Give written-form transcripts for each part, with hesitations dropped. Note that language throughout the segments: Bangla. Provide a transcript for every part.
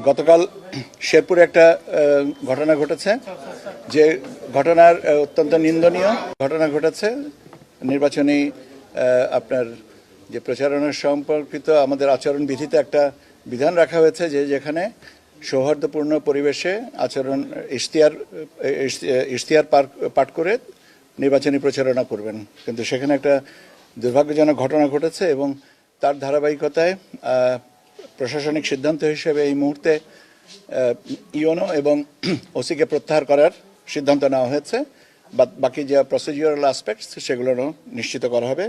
গতকাল শেরপুরে একটা ঘটনা ঘটেছে, যে ঘটনার অত্যন্ত নিন্দনীয় ঘটনা ঘটেছে। নির্বাচনী আপনার যে প্রচারণা সম্পর্কিত আমাদের আচরণ বিধিতে একটা বিধান রাখা হয়েছে যে যেখানে সৌহার্দ্যপূর্ণ পরিবেশে আচরণ ইশতেহার পাঠ করে নির্বাচনী প্রচারণা করবেন, কিন্তু সেখানে একটা দুর্ভাগ্যজনক ঘটনা ঘটেছে এবং তার ধারাবাহিকতায় প্রশাসনিক সিদ্ধান্ত হিসেবে এই মুহূর্তে ইওনো এবং ওসিকে প্রত্যাহার করার সিদ্ধান্ত নেওয়া হয়েছে। বাকি যে প্রসিডিউরাল অ্যাসপেক্টস সেগুলো নিশ্চিত করা হবে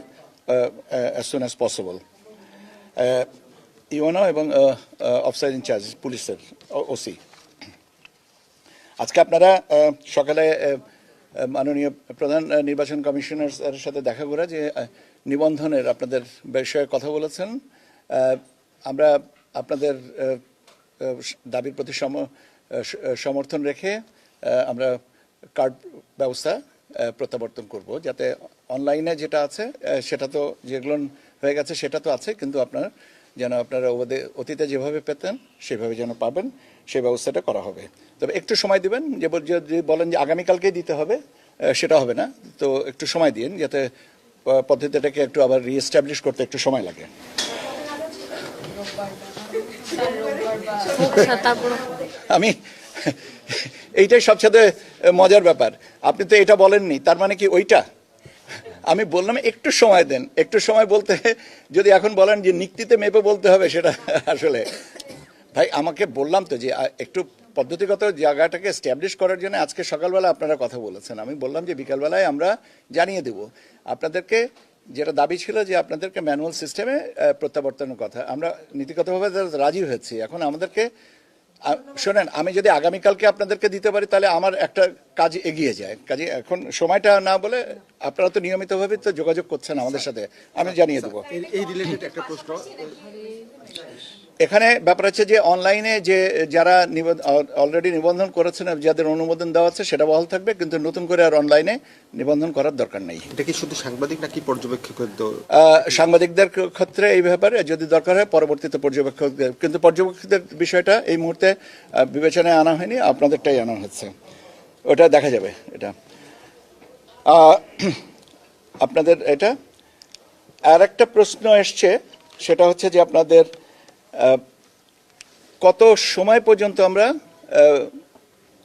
as soon as possible. YONO এবং অফিসার ইনচার্জ পুলিশের ওসি, আজকে আপনারা সকালে মাননীয় প্রধান নির্বাচন কমিশনারের সাথে দেখা করে যে নিবন্ধনের আপনাদের বিষয়ে কথা বলেছেন। আমরা আপনাদের দাবির প্রতি সমর্থন রেখে আমরা কার্ড ব্যবস্থা প্রত্যাবর্তন করব, যাতে অনলাইনে যেটা আছে সেটা তো যেগুলো হয়ে গেছে সেটা তো আছে, কিন্তু আপনারা অতীতে যেভাবে পেতেন সেভাবে যেন পাবেন সেই ব্যবস্থাটা করা হবে। তবে একটু সময় দিবেন, যদি বলেন যে আগামীকালকেই দিতে হবে সেটা হবে না, তো একটু সময় দিন যাতে পদ্ধতিটাকে একটু আবার রিএস্টাবলিশ করতে একটু সময় লাগে। আমি এইটাই সবচেয়ে মজার ব্যাপার, আপনি তো এটা বলেননি, তার মানে কি ওইটা? আমি বললাম একটু সময় দেন। একটু সময় বলতে যদি এখন বলেন যে নিক্তিতে মেপে বলতে হবে, সেটা আসলে ভাই আমাকে বললাম তো যে একটু পদ্ধতিগত জায়গাটাকে এস্টাবলিশ করার জন্য আজকে সকালবেলা আপনারা কথা বলেছেন, আমি বললাম যে বিকালবেলায় আমরা জানিয়ে দেব আপনাদেরকে। যেটা দাবি ছিল যে আপনাদেরকে ম্যানুয়াল সিস্টেমে প্রত্যাবর্তনের কথা, আমরা নীতিগতভাবে রাজি হয়েছি। এখন আমাদেরকে শোনেন, আমি যদি আগামীকালকে আপনাদেরকে দিতে পারি তাহলে আমার একটা কাজ এগিয়ে যায়। কাজে এখন সময়টা না বলে আপনারা তো নিয়মিতভাবে তো যোগাযোগ করছেন আমাদের সাথে, আমি জানিয়ে দেবো। এই রিলেটেড একটা প্রশ্ন, এখানে ব্যাপার হচ্ছে যে অনলাইনে যে যারা অলরেডি নিবন্ধন করেছেন, যাদের অনুমোদন দেওয়া আছে সেটা বহাল থাকবে, কিন্তু নতুন করে আর অনলাইনে নিবন্ধন করার দরকার নেই। এটা কি শুধু সাংবাদিক নাকি পর্যবেক্ষকদের? সাংবাদিকদের ক্ষেত্রে এই ব্যাপারে যদি দরকার হয় পরবর্তীতে পর্যবেক্ষকদের, কিন্তু পর্যবেক্ষকদের বিষয়টা এই মুহূর্তে বিবেচনায় আনা হয়নি, আপনাদেরটাই আনা হচ্ছে, ওটা দেখা যাবে। এটা আপনাদের এটা আর একটা প্রশ্ন এসছে, সেটা হচ্ছে যে আপনাদের কত সময় পর্যন্ত আমরা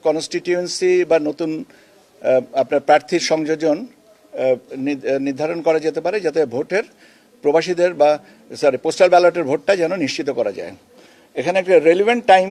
কনস্টিটিউয়েন্সি বা নতুন আপনার প্রার্থীর সংযোজন নির্ধারণ করা যেতে পারে, যাতে ভোটের প্রবাসীদের বা পোস্টাল ব্যালটের ভোটটা যেন নিশ্চিত করা যায়। এখানে একটা রেলিভেন্ট টাইম